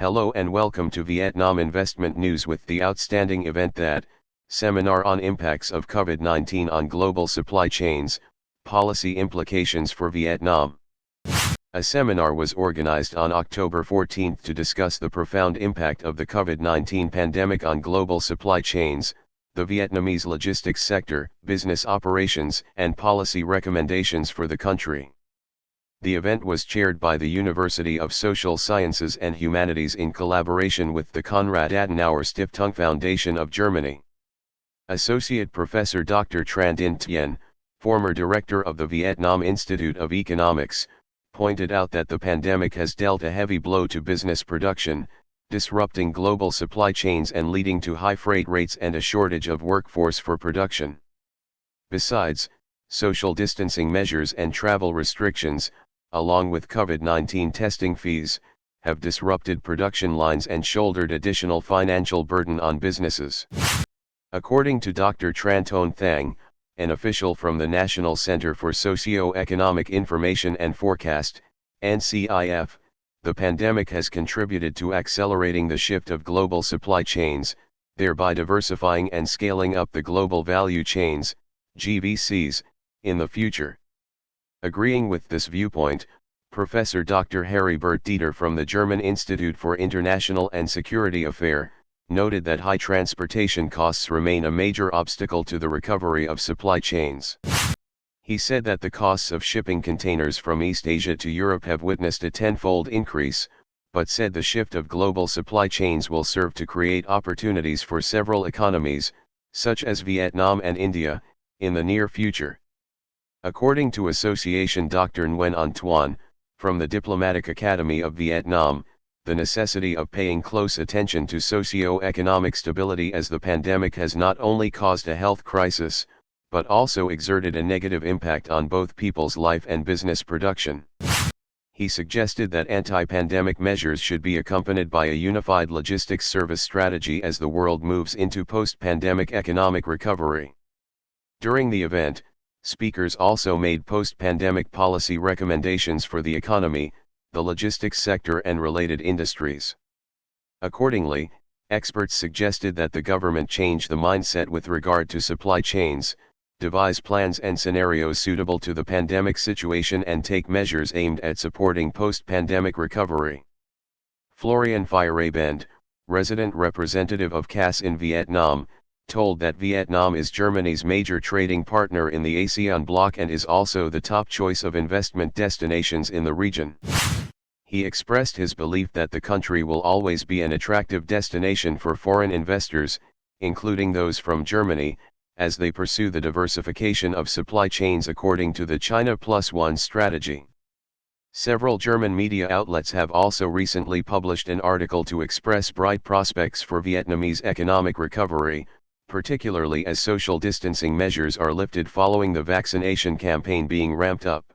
Hello and welcome to Vietnam Investment News with the outstanding event that, Seminar on Impacts of Covid-19 on Global Supply Chains, Policy Implications for Vietnam. A seminar was organized on October 14 to discuss the profound impact of the Covid-19 pandemic on global supply chains, the Vietnamese logistics sector, business operations, and policy recommendations for the country. The event was chaired by the University of Social Sciences and Humanities in collaboration with the Konrad Adenauer Stiftung Foundation of Germany. Associate Professor Dr. Tran Dinh Tien, former director of the Vietnam Institute of Economics, pointed out that the pandemic has dealt a heavy blow to business production, disrupting global supply chains and leading to high freight rates and a shortage of workforce for production. Besides, social distancing measures and travel restrictions, along with COVID-19 testing fees, have disrupted production lines and shouldered additional financial burden on businesses. According to Dr. Tran Ton Thang, an official from the National Center for Socio-Economic Information and Forecast, NCIF, the pandemic has contributed to accelerating the shift of global supply chains, thereby diversifying and scaling up the global value chains, GVCs, in the future. Agreeing with this viewpoint, Professor Dr. Heribert Dieter from the German Institute for International and Security Affairs, noted that high transportation costs remain a major obstacle to the recovery of supply chains. He said that the costs of shipping containers from East Asia to Europe have witnessed a tenfold increase, but said the shift of global supply chains will serve to create opportunities for several economies, such as Vietnam and India, in the near future. According to Association Dr. Nguyen An Tuan, from the Diplomatic Academy of Vietnam, the necessity of paying close attention to socio-economic stability as the pandemic has not only caused a health crisis, but also exerted a negative impact on both people's life and business production. He suggested that anti-pandemic measures should be accompanied by a unified logistics service strategy as the world moves into post-pandemic economic recovery. During the event, speakers also made post-pandemic policy recommendations for the economy, the logistics sector and related industries. Accordingly, experts suggested that the government change the mindset with regard to supply chains, devise plans and scenarios suitable to the pandemic situation and take measures aimed at supporting post-pandemic recovery. Florian Feyerabend, resident representative of CAS in Vietnam, told that Vietnam is Germany's major trading partner in the ASEAN bloc and is also the top choice of investment destinations in the region. He expressed his belief that the country will always be an attractive destination for foreign investors, including those from Germany, as they pursue the diversification of supply chains according to the China Plus One strategy. Several German media outlets have also recently published an article to express bright prospects for Vietnamese economic recovery, particularly as social distancing measures are lifted following the vaccination campaign being ramped up.